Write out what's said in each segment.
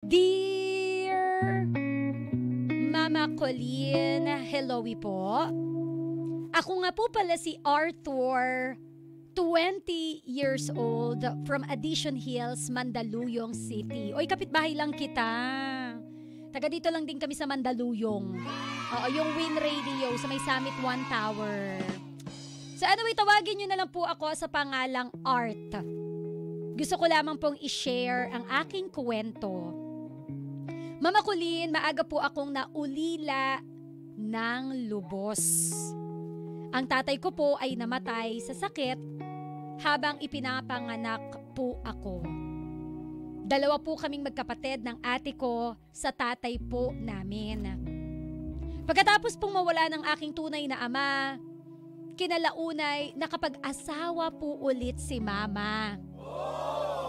Dear Mama Colleen, hello po. Ako nga po pala si Arthur, 20 years old, from Addition Hills, Mandaluyong City. Oy, kapitbahay lang kita. Taga dito lang din kami sa Mandaluyong. Oo, yung Win Radio sa may Summit 1 Tower. So anyway, tawagin nyo na lang po ako sa pangalang Art. Gusto ko lamang pong i-share ang aking kwento. Mama Colleen, maaga po akong naulila ng lubos. Ang tatay ko po ay namatay sa sakit habang ipinapanganak po ako. Dalawa po kaming magkapatid ng ate ko sa tatay po namin. Pagkatapos pong mawala ng aking tunay na ama, kinalaunay nakapag-asawa po ulit si mama.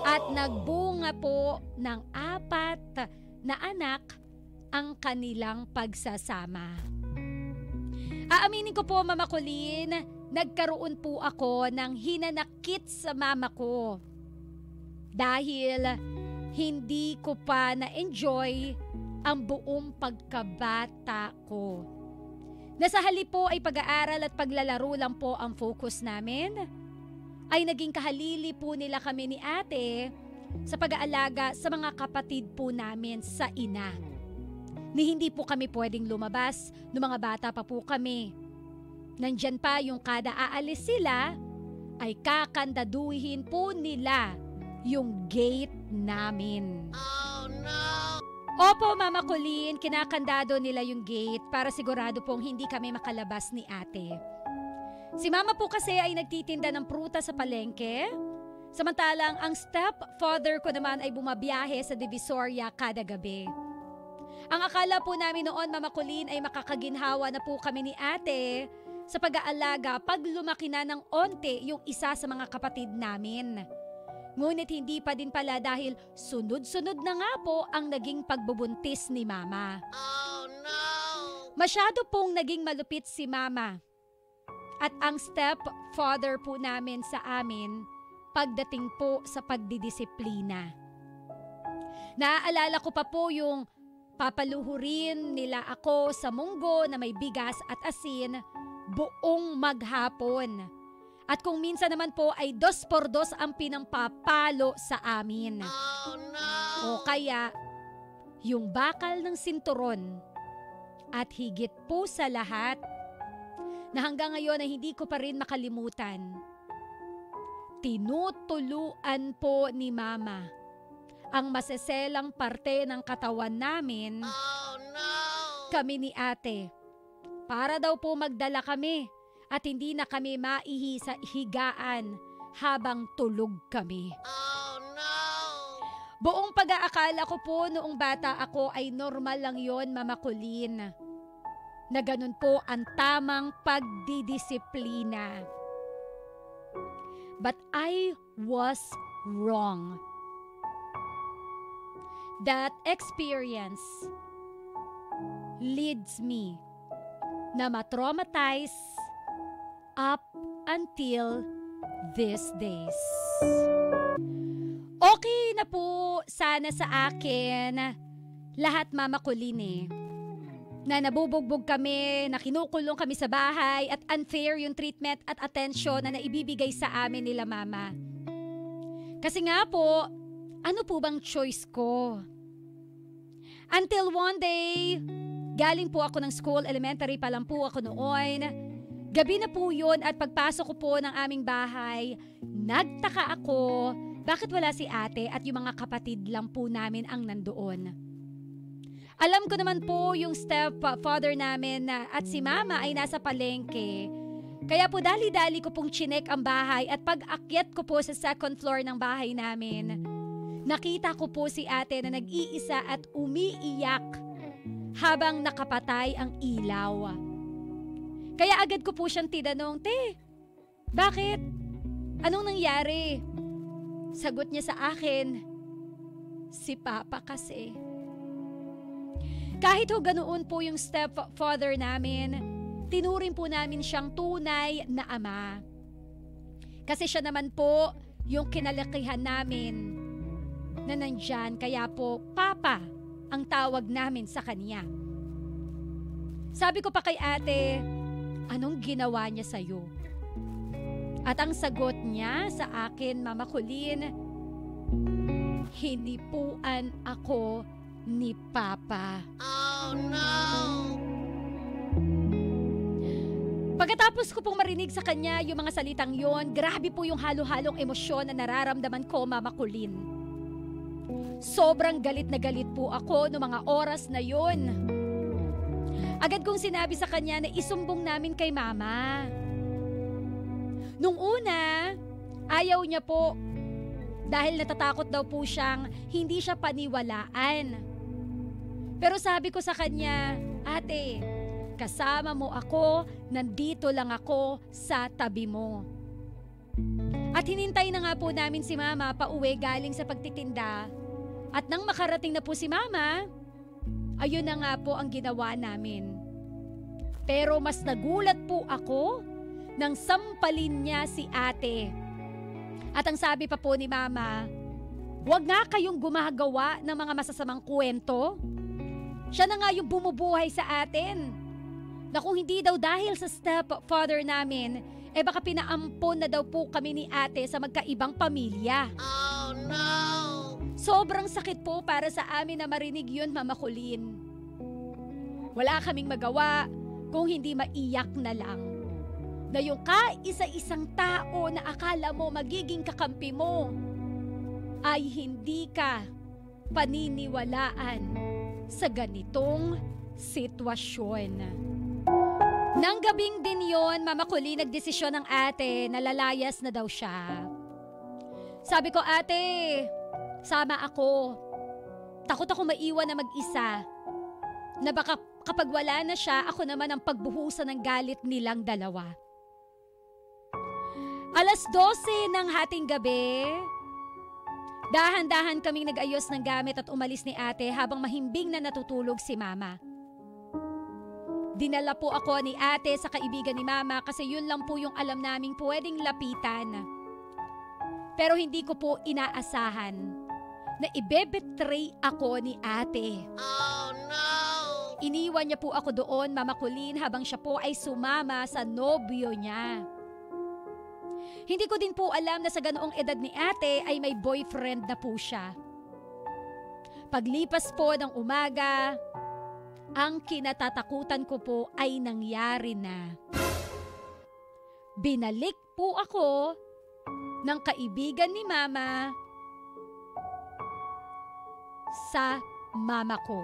At nagbunga po ng 4 na anak ang kanilang pagsasama. Aaminin ko po, Mama Colleen, nagkaroon po ako ng hinanakit sa mama ko. Dahil hindi ko pa na-enjoy ang buong pagkabata ko. Nasa halip po ay pag-aaral at paglalaro lang po ang focus namin, ay naging kahalili po nila kami ni ate sa pag-aalaga sa mga kapatid po namin sa ina. Ni hindi po kami pwedeng lumabas nung mga bata pa po kami. Nandyan pa yung kada aalis sila ay kakandaduhin po nila yung gate namin. Oh no! Opo, Mama Colleen, kinakandado nila yung gate para sigurado pong hindi kami makalabas ni ate. Si mama po kasi ay nagtitinda ng prutas sa palengke. Samantalang ang stepfather ko naman ay bumabiyahe sa Divisoria kada gabi. Ang akala po namin noon, Mama Colleen, ay makakaginhawa na po kami ni ate sa pag-aalaga pag lumaki na ng onte yung isa sa mga kapatid namin. Ngunit hindi pa din pala dahil sunod-sunod na nga po ang naging pagbubuntis ni mama. Oh no! Masyado pong naging malupit si mama. At ang stepfather po namin sa amin pagdating po sa pagdidisiplina. Naaalala ko pa po yung papaluhurin nila ako sa munggo na may bigas at asin buong maghapon. At kung minsan naman po ay 2x2 ang pinampapalo sa amin. Oh no! O kaya yung bakal ng sinturon at higit po sa lahat na hanggang ngayon ay hindi ko pa rin makalimutan. Tinutuluan po ni mama ang maseselang parte ng katawan namin, oh no! Kami ni ate, para daw po magdala kami at hindi na kami maihi sa higaan habang tulog kami. Oh no! Buong pag-aakala ko po noong bata ako ay normal lang yon, Mama Colleen, na ganun po ang tamang pagdidisiplina. But I was wrong. That experience leads me na ma-traumatize up until these days. Okay na po sana sa akin lahat, Mama Colleen, na nabubugbog kami, na kinukulong kami sa bahay at unfair yung treatment at atensyon na naibibigay sa amin nila mama. Kasi nga po, ano po bang choice ko? Until one day, galing po ako ng school, elementary pa lang po ako noon. Gabi na po yun at pagpasok ko po ng aming bahay, nagtaka ako bakit wala si ate at yung mga kapatid lang po namin ang nandoon. Alam ko naman po yung stepfather namin at si mama ay nasa palengke. Kaya po dali-dali ko pong chinek ang bahay at pag-akyat ko po sa 2nd floor ng bahay namin, nakita ko po si ate na nag-iisa at umiiyak habang nakapatay ang ilaw. Kaya agad ko po siyang tinanong, "Te, bakit? Anong nangyari?" Sagot niya sa akin, "Si Papa kasi." Kahit ho ganoon po yung stepfather namin, tinuring po namin siyang tunay na ama. Kasi siya naman po yung kinalakihan namin na nandyan, kaya po Papa ang tawag namin sa kanya. Sabi ko pa kay ate, anong ginawa niya sa'yo? At ang sagot niya sa akin, Mama Colleen, hinipuan ako ni Papa. Oh no! Pagkatapos ko pong marinig sa kanya yung mga salitang yon, grabe po yung halo-halong emosyon na nararamdaman ko, Mama Colleen. Sobrang galit na galit po ako noong mga oras na yon. Agad kong sinabi sa kanya na isumbong namin kay Mama. Nung una, ayaw niya po dahil natatakot daw po siyang hindi siya paniwalaan. Pero sabi ko sa kanya, ate, kasama mo ako, nandito lang ako sa tabi mo. At hinintay na nga po namin si Mama pauwi galing sa pagtitinda. At nang makarating na po si Mama, ayun na nga po ang ginawa namin. Pero mas nagulat po ako nang sampalin niya si ate. At ang sabi pa po ni Mama, huwag nga kayong gumagawa ng mga masasamang kwento. Siya na nga yung bumubuhay sa atin. Na kung hindi daw dahil sa stepfather namin, baka pinaampon na daw po kami ni ate sa magkaibang pamilya. Oh no! Sobrang sakit po para sa amin na marinig yun, Mama Colleen. Wala kaming magawa kung hindi maiyak na lang. Na yung kaisa-isang tao na akala mo magiging kakampi mo ay hindi ka paniniwalaan sa ganitong sitwasyon. Nang gabing din yon, Mama Colleen, nagdesisyon ng ate na lalayas na daw siya. Sabi ko, ate, sama ako. Takot ako maiwan na mag-isa. Na baka kapag wala na siya, ako naman ang pagbuhusan ng galit nilang dalawa. 12:00 ng hating gabi, dahan-dahan kaming nag-ayos ng gamit at umalis ni ate habang mahimbing na natutulog si Mama. Dinala po ako ni ate sa kaibigan ni Mama kasi yun lang po yung alam naming pwedeng lapitan. Pero hindi ko po inaasahan na ibebetray ako ni ate. Oh no! Iniwan niya po ako doon, Mama Colleen, habang siya po ay sumama sa nobyo niya. Hindi ko din po alam na sa ganoong edad ni ate ay may boyfriend na po siya. Paglipas po ng umaga, ang kinatatakutan ko po ay nangyari na. Binalik po ako ng kaibigan ni Mama sa mama ko.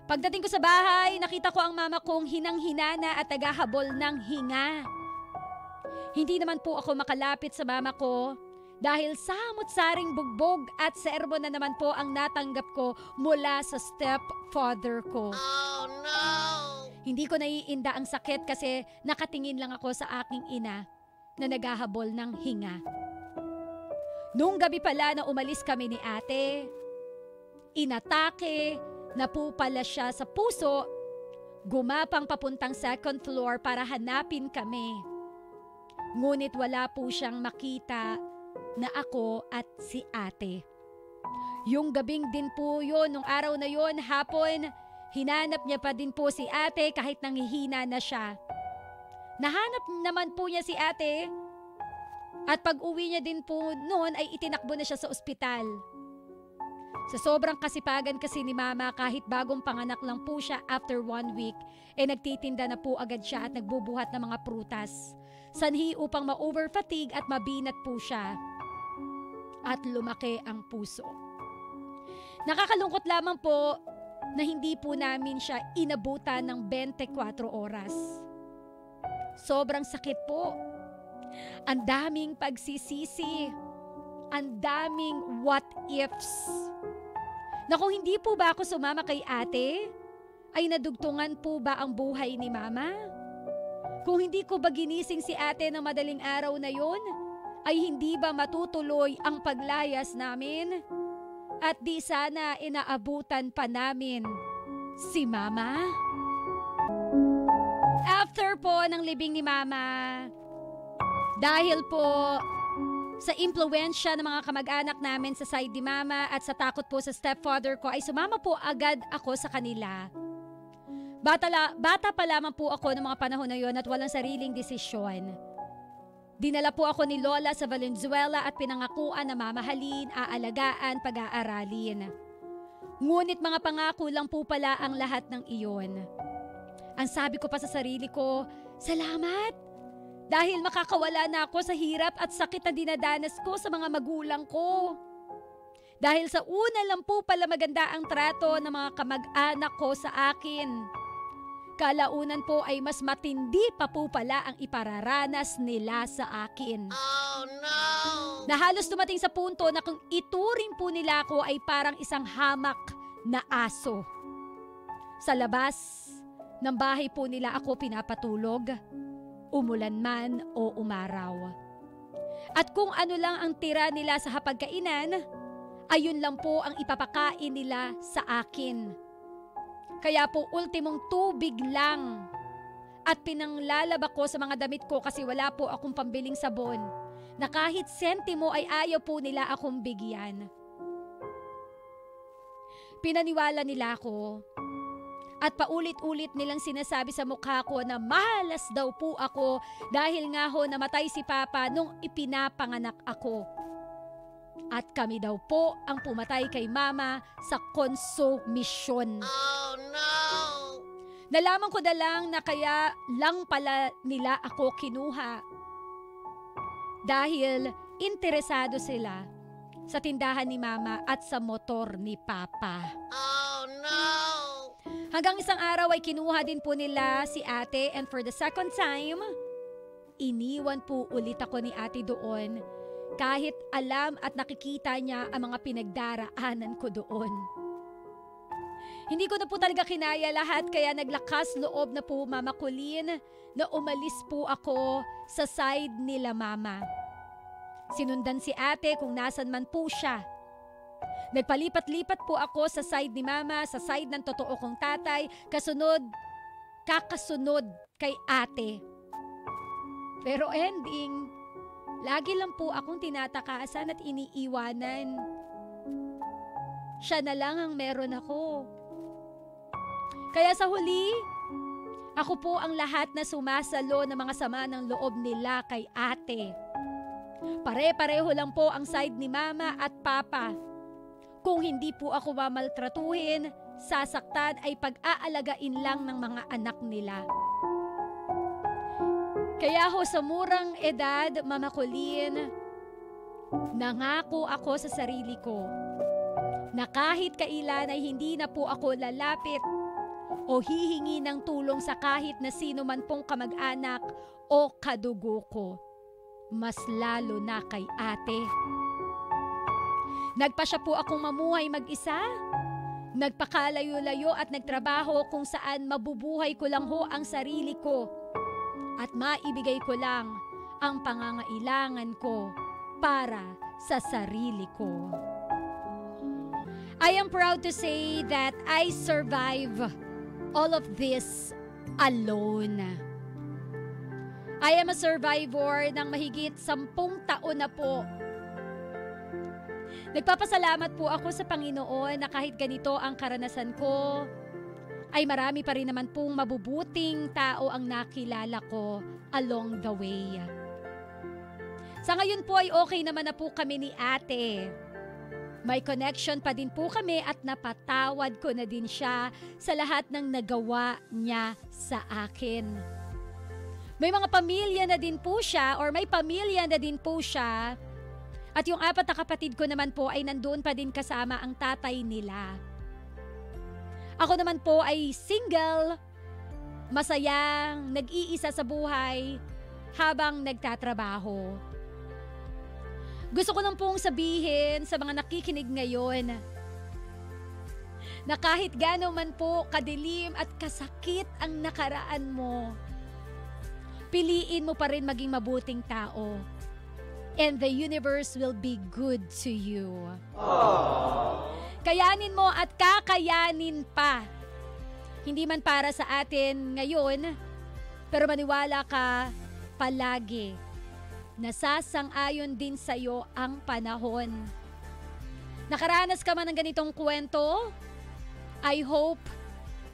Pagdating ko sa bahay, nakita ko ang mama kong hinang-hinana at naghahabol ng hinga. Hindi naman po ako makalapit sa mama ko dahil samot-saring bugbog at serbo na naman po ang natanggap ko mula sa stepfather ko. Oh no! Hindi ko naiinda ang sakit kasi nakatingin lang ako sa aking ina na naghahabol ng hinga. Nung gabi pala na umalis kami ni ate, inatake na po pala siya sa puso, gumapang papuntang second floor para hanapin kami. Ngunit wala po siyang makita na ako at si ate. Yung gabing din po yun, nung araw na yun, hapon, hinanap niya pa din po si ate kahit nanghihina na siya. Nahanap naman po niya si ate at pag uwi niya din po noon ay itinakbo na siya sa ospital. Sa sobrang kasipagan kasi ni Mama, kahit bagong panganak lang po siya after 1 week, nagtitinda na po agad siya at nagbubuhat ng mga prutas. Sanhi upang ma-overfatigue at mabinat po siya. At lumaki ang puso. Nakakalungkot lamang po na hindi po namin siya inabutan ng 24 oras. Sobrang sakit po. Ang daming pagsisisi. Ang daming what ifs. Na kung hindi po ba ako sumama kay ate, ay nadugtungan po ba ang buhay ni Mama? Kung hindi ko ba ginising si ate ng madaling araw na yon, ay hindi ba matutuloy ang paglayas namin? At di sana inaabutan pa namin si Mama? After po ng libing ni Mama, dahil po Sa impluwensya ng mga kamag-anak namin sa side ni Mama at sa takot po sa stepfather ko ay sumama po agad ako sa kanila. Bata pa lamang po ako ng mga panahon na yon at walang sariling desisyon. Dinala po ako ni Lola sa Valenzuela at pinangakuan na mamahalin, aalagaan, pag-aaralin. Ngunit mga pangako lang po pala ang lahat ng iyon. Ang sabi ko pa sa sarili ko, salamat! Dahil makakawala na ako sa hirap at sakit na dinadanas ko sa mga magulang ko. Dahil sa una lang po pala maganda ang trato ng mga kamag-anak ko sa akin. Kalaunan po ay mas matindi pa po pala ang ipararanas nila sa akin. Oh no! Na halos dumating sa punto na kung ituring po nila ako ay parang isang hamak na aso. Sa labas ng bahay po nila ako pinapatulog, umulan man o umaraw. At kung ano lang ang tira nila sa hapagkainan, ayun lang po ang ipapakain nila sa akin. Kaya po ultimong tubig lang at pinanglalaba ko sa mga damit ko kasi wala po akong pambiling sabon na kahit sentimo ay ayaw po nila akong bigyan. Pinaniwala nila ako at paulit-ulit nilang sinasabi sa mukha ko na malas daw po ako dahil nga ho namatay si Papa nung ipinapanganak ako. At kami daw po ang pumatay kay Mama sa konsumisyon. Oh no! Nalaman ko na lang na kaya lang pala nila ako kinuha. Dahil interesado sila sa tindahan ni Mama at sa motor ni Papa. Oh no! Hanggang isang araw ay kinuha din po nila si ate and for the second time, iniwan po ulit ako ni ate doon kahit alam at nakikita niya ang mga pinagdaraanan ko doon. Hindi ko na po talaga kinaya lahat kaya naglakas loob na po Mama Colleen na umalis po ako sa side nila Mama. Sinundan si ate kung nasan man po siya. Nagpalipat-lipat po ako sa side ni Mama, sa side ng totoo kong tatay, kakasunod kay ate. Pero ending, lagi lang po akong tinatakasan at iniiwanan. Siya na lang ang meron ako. Kaya sa huli, ako po ang lahat na sumasalo ng mga sama ng loob nila kay ate. Pare-pareho lang po ang side ni Mama at Papa. Kung hindi po ako mamaltratuhin, sasaktan ay pag-aalagain lang ng mga anak nila. Kaya ho sa murang edad, Mama Colleen, nangako ako sa sarili ko na kahit kailan ay hindi na po ako lalapit o hihingi ng tulong sa kahit na sino man pong kamag-anak o kadugo ko, mas lalo na kay ate. Nagpasya po akong mamuhay mag-isa. Nagpakalayo-layo at nagtrabaho kung saan mabubuhay ko lang ho ang sarili ko at maibigay ko lang ang pangangailangan ko para sa sarili ko. I am proud to say that I survive all of this alone. I am a survivor ng mahigit 10 taon na po. Nagpapasalamat po ako sa Panginoon na kahit ganito ang karanasan ko, ay marami pa rin naman pong mabubuting tao ang nakilala ko along the way. Sa ngayon po ay okay naman na po kami ni ate. May connection pa din po kami at napatawad ko na din siya sa lahat ng nagawa niya sa akin. May mga pamilya na din po siya or may pamilya na din po siya. At yung 4 na kapatid ko naman po ay nandoon pa din kasama ang tatay nila. Ako naman po ay single, masayang, nag-iisa sa buhay habang nagtatrabaho. Gusto ko lang pong sabihin sa mga nakikinig ngayon na kahit gano'n man po kadilim at kasakit ang nakaraan mo, piliin mo pa rin maging mabuting tao. And the universe will be good to you. Aww. Kayanin mo at kakayanin pa. Hindi man para sa atin ngayon, pero maniwala ka palagi Nasasang-ayon din sa'yo ang panahon. Nakaranas ka man ng ganitong kwento? I hope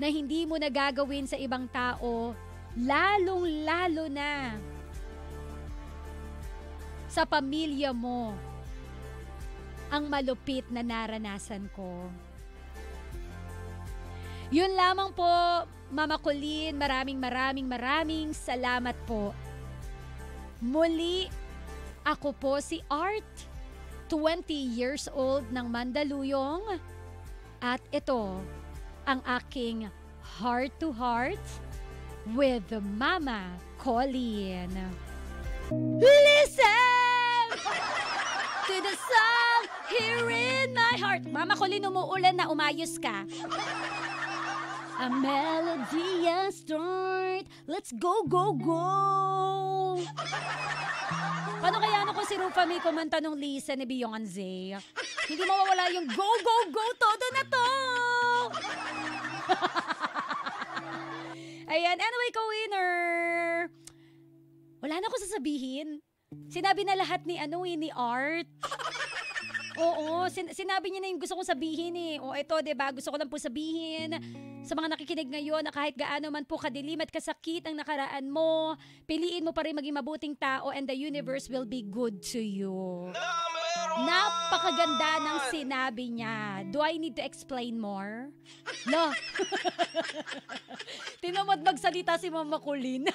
na hindi mo na gagawin sa ibang tao, lalong-lalo na sa pamilya mo ang malupit na naranasan ko. Yun lamang po, Mama Colleen, maraming salamat po. Muli, ako po si Art, 20 years old ng Mandaluyong, at ito ang aking Heart to Heart with Mama Colleen. Listen to the song here in my heart. Mama Colleen, umuulan na, umayos ka. A melody, a start. Let's go, go, go. Paano kaya kung si Rufa May kumanta nung Lisa ni Beyonce? Hindi mawawala yung go, go, go, todo na to. Ayan, anyway, ka-winner. Wala na ako sasabihin. Sinabi na lahat ni Art. Oo, sinabi niya na yung gusto kong sabihin eh. O eto, diba, gusto ko lang po sabihin sa mga nakikinig ngayon na kahit gaano man po kadilim at kasakit ang nakaraan mo, piliin mo pa rin maging mabuting tao and the universe will be good to you. Napakaganda ng sinabi niya. Do I need to explain more? No. Tinamad magsalita si Mama Colleen.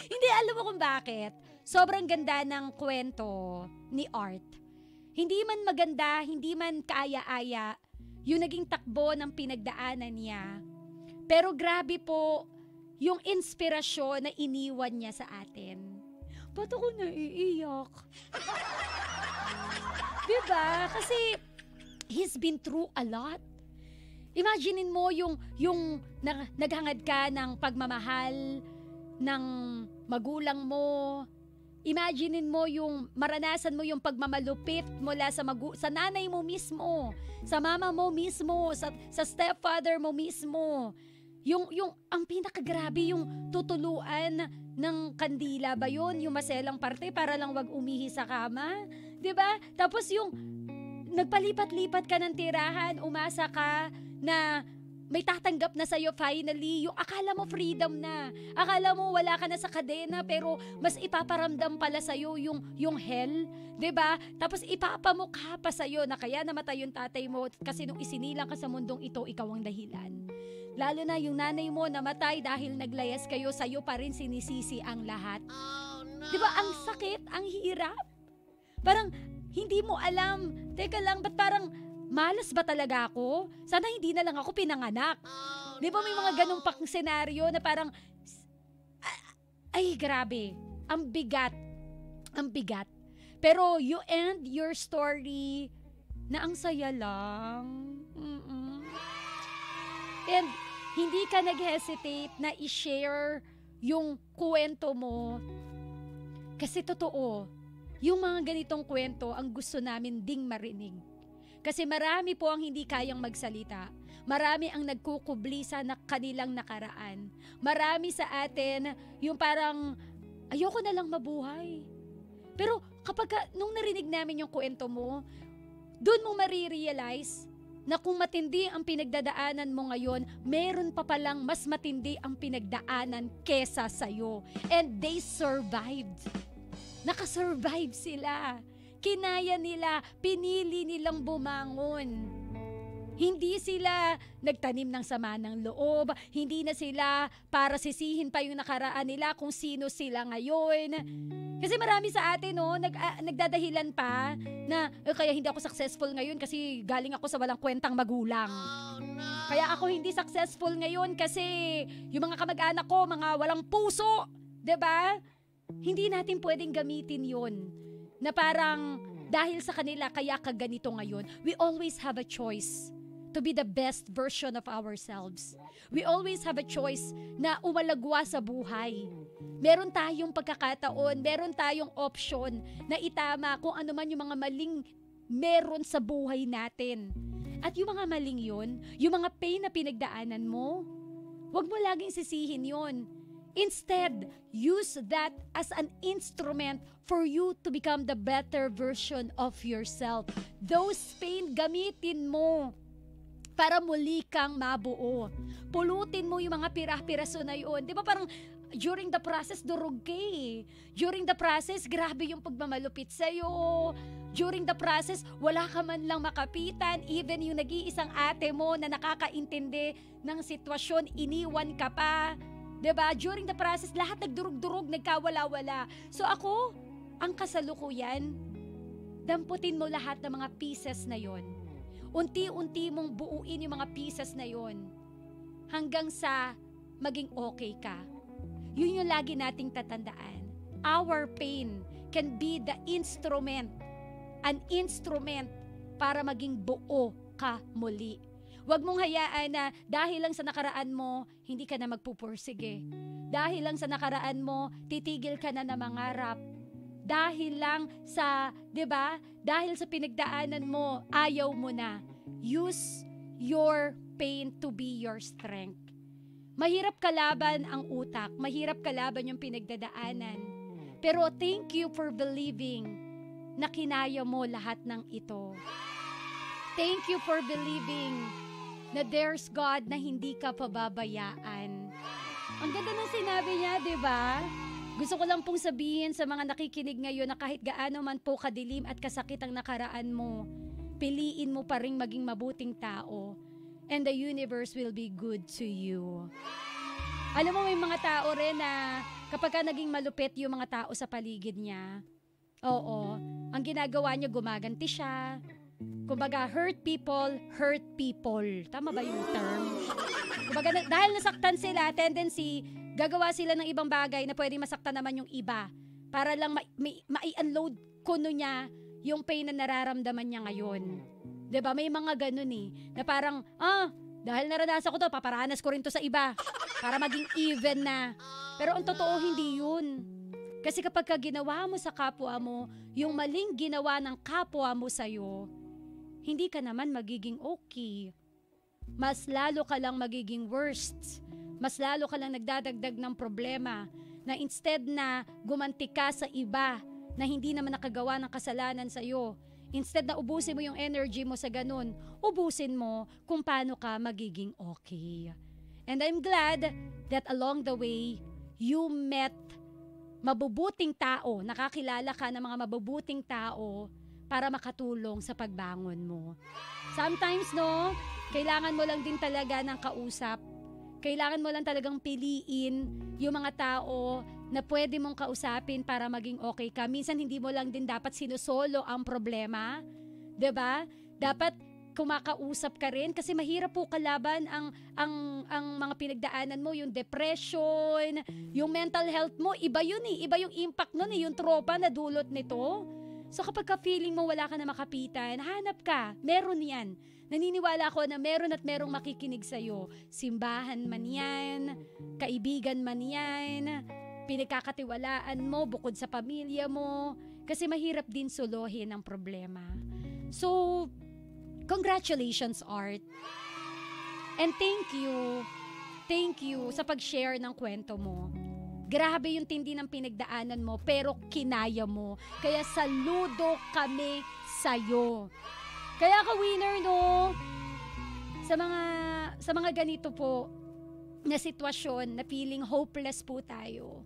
Hindi, alam mo kung bakit. Sobrang ganda ng kwento ni Art. Hindi man maganda, hindi man kaaya-aya, yung naging takbo ng pinagdaanan niya. Pero grabe po yung inspirasyon na iniwan niya sa atin. Ba't ako naiiyak? Diba? Kasi he's been through a lot. Imaginein mo yung naghangad ka ng pagmamahal ng magulang mo. Imaginein mo yung maranasan mo yung pagmamalupit mula sa nanay mo mismo, sa mama mo mismo, sa stepfather mo mismo. Yung ang pinakagrabe yung tutuluan ng kandila ba yun? Yung maselang parte para lang wag umihi sa kama? 'Di ba? Tapos yung nagpalipat-lipat ka ng tirahan, umasa ka na may tatanggap na sa'yo finally, yung akala mo freedom na. Akala mo wala ka na sa kadena, pero mas ipaparamdam pala sa'yo yung hell. 'Di ba? Tapos ipapamukha pa sa'yo na kaya namatay yung tatay mo kasi nung isinilang ka sa mundong ito, ikaw ang dahilan. Lalo na yung nanay mo namatay dahil naglayas kayo, sa'yo pa rin sinisisi ang lahat. Oh, no. 'Di ba? Ang sakit, ang hirap. Parang hindi mo alam. Teka lang, ba't parang malas ba talaga ako? Sana hindi na lang ako pinanganak. Oh, Di ba may mga ganong pang senaryo na parang, ay grabe, ang bigat. Pero you end your story na ang saya lang. And hindi ka nag-hesitate na i-share yung kwento mo. Kasi totoo, yung mga ganitong kwento ang gusto namin ding marinig. Kasi marami po ang hindi kayang magsalita. Marami ang nagkukubli sa kanilang nakaraan. Marami sa atin yung parang, ayoko na lang mabuhay. Pero nung narinig namin yung kwento mo, doon mo marirealize na kung matindi ang pinagdadaanan mo ngayon, meron pa palang mas matindi ang pinagdaanan kesa sa'yo. And they survived. Nakasurvive sila. Kinaya nila, pinili nilang bumangon. Hindi sila nagtanim ng sama ng loob, hindi na sila para sisihin pa yung nakaraan nila kung sino sila ngayon. Kasi marami sa atin, nagdadahilan pa na kaya hindi ako successful ngayon kasi galing ako sa walang kwentang magulang. Oh, no. Kaya ako hindi successful ngayon kasi yung mga kamag-anak ko, mga walang puso. 'Di ba? Hindi natin pwedeng gamitin yun. Na parang dahil sa kanila kaya ka ganito ngayon. We always have a choice to be the best version of ourselves. We always have a choice na umalagwa sa buhay. Meron tayong pagkakataon, meron tayong option na itama kung ano man yung mga maling meron sa buhay natin. At yung mga maling yun, yung mga pain na pinagdaanan mo, huwag mo laging sisihin yun. Instead, use that as an instrument for you to become the better version of yourself. Those pain, gamitin mo para muli kang mabuo. Pulutin mo yung mga pirah-piraso na yun. Di ba parang during the process, durog ka eh. During the process, grabe yung pagmamalupit sa'yo. During the process, wala ka man lang makapitan. Even yung nag-iisang ate mo na nakakaintindi ng sitwasyon, iniwan ka pa. Diba? During the process, lahat nagdurog-durog, nagkawala-wala. So ako, ang kasalukuyan, damputin mo lahat ng mga pieces na yon. Unti-unti mong buuin yung mga pieces na yon hanggang sa maging okay ka. Yun yung lagi nating tatandaan. Our pain can be the instrument, an instrument para maging buo ka muli. Huwag mong hayaan na dahil lang sa nakaraan mo, hindi ka na magpupursige. Dahil lang sa nakaraan mo, titigil ka na na mangarap. Dahil lang sa, 'di ba? Dahil sa pinagdaanan mo, ayaw mo na. Use your pain to be your strength. Mahirap kalaban ang utak, mahirap kalaban yung pinagdadaanan. Pero thank you for believing na kinaya mo lahat ng ito. Thank you for believing na there's God na hindi ka pababayaan. Ang ganda ng sinabi niya, di ba? Gusto ko lang pong sabihin sa mga nakikinig ngayon na kahit gaano man po kadilim at kasakit ang nakaraan mo, piliin mo pa rin maging mabuting tao. And the universe will be good to you. Alam mo, may mga tao rin na kapag naging malupit yung mga tao sa paligid niya, oo, ang ginagawa niya, gumaganti siya. Kumbaga, hurt people. Tama ba yung term? Kumbaga, dahil nasaktan sila, tendency, gagawa sila ng ibang bagay na pwede masaktan naman yung iba para lang mai-unload kuno niya yung pain na nararamdaman niya ngayon. 'Di ba? May mga ganun eh, na parang, dahil naranasan ko to, paparanas ko rin to sa iba para maging even na. Pero ang totoo, hindi yun. Kasi kapag ginawa mo sa kapwa mo, yung maling ginawa ng kapwa mo sa'yo, hindi ka naman magiging okay. Mas lalo ka lang magiging worst. Mas lalo ka lang nagdadagdag ng problema na instead na gumanti ka sa iba na hindi naman nakagawa ng kasalanan sa'yo, instead na ubusin mo yung energy mo sa ganun, ubusin mo kung paano ka magiging okay. And I'm glad that along the way, you met mabubuting tao, nakakilala ka ng mga mabubuting tao para makatulong sa pagbangon mo. Sometimes, no, kailangan mo lang din talaga ng kausap. Kailangan mo lang talagang piliin yung mga tao na pwede mong kausapin para maging okay ka. Minsan hindi mo lang din dapat sinusolo ang problema, 'di ba? Dapat kumakausap ka rin kasi mahirap po kalaban ang mga pinagdaanan mo, yung depression, yung mental health mo, iba yun eh. Iba yung impact nun eh, yung tropa na dulot nito. So kapag ka-feeling mo wala ka na makapitan, hanap ka, meron yan. Naniniwala ako na meron at merong makikinig sa'yo. Simbahan man yan, kaibigan man yan, pinagkakatiwalaan mo bukod sa pamilya mo, kasi mahirap din suluhin ang problema. So, congratulations, Art. And thank you sa pag-share ng kwento mo. Grabe yung tindi ng pinagdaanan mo, pero kinaya mo. Kaya saludo kami sa'yo. Kaya ka winner, no? Sa mga ganito po na sitwasyon na feeling hopeless po tayo.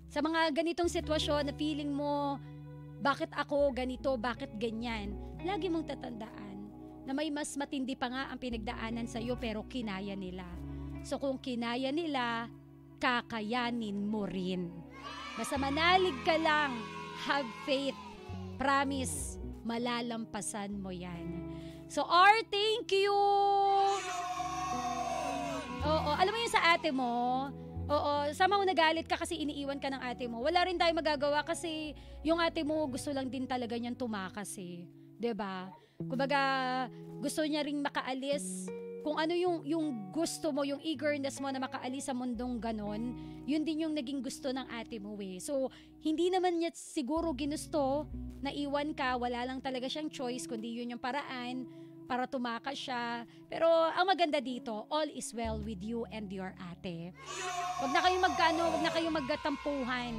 Sa mga ganitong sitwasyon na feeling mo, bakit ako ganito, bakit ganyan? Lagi mong tatandaan na may mas matindi pa nga ang pinagdaanan sa'yo pero kinaya nila. So kung kinaya nila, kakayanin mo rin. Basta manalig ka lang, have faith, promise, malalampasan mo yan. So thank you! Oo, alam mo yun sa ate mo, oo, sama mo nagalit ka kasi iniiwan ka ng ate mo. Wala rin tayong magagawa kasi yung ate mo gusto lang din talaga niyang tumakas eh. 'Di ba? Kumbaga, gusto niya ring makaalis. Kung ano yung gusto mo, yung eagerness mo na makaalis sa mundong ganon, yun din yung naging gusto ng ate mo eh. So, hindi naman niya siguro ginusto na iwan ka, wala lang talaga siyang choice, kundi yun yung paraan para tumakas siya. Pero ang maganda dito, all is well with you and your ate. Huwag na kayong huwag na kayong magkatampuhan.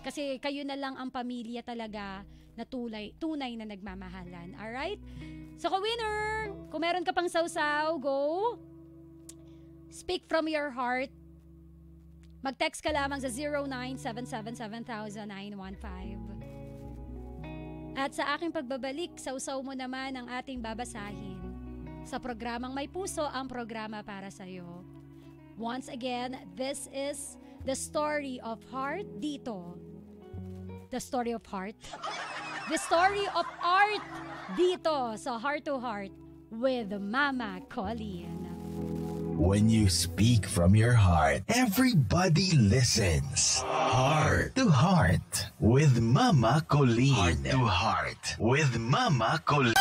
Kasi kayo na lang ang pamilya talaga na tunay na nagmamahalan. Alright? So, ka-winner, kung meron ka pang sausaw, go. Speak from your heart. Mag-text ka lamang sa 0977-7000-915. At sa aking pagbabalik, sausaw mo naman ang ating babasahin. Sa programang May Puso, ang programa para sa'yo. Once again, this is the story of heart dito. The story of heart. The story of art dito sa Heart to Heart with Mama Colleen. When you speak from your heart, everybody listens. Heart to Heart with Mama Colleen. Heart to Heart with Mama Colleen.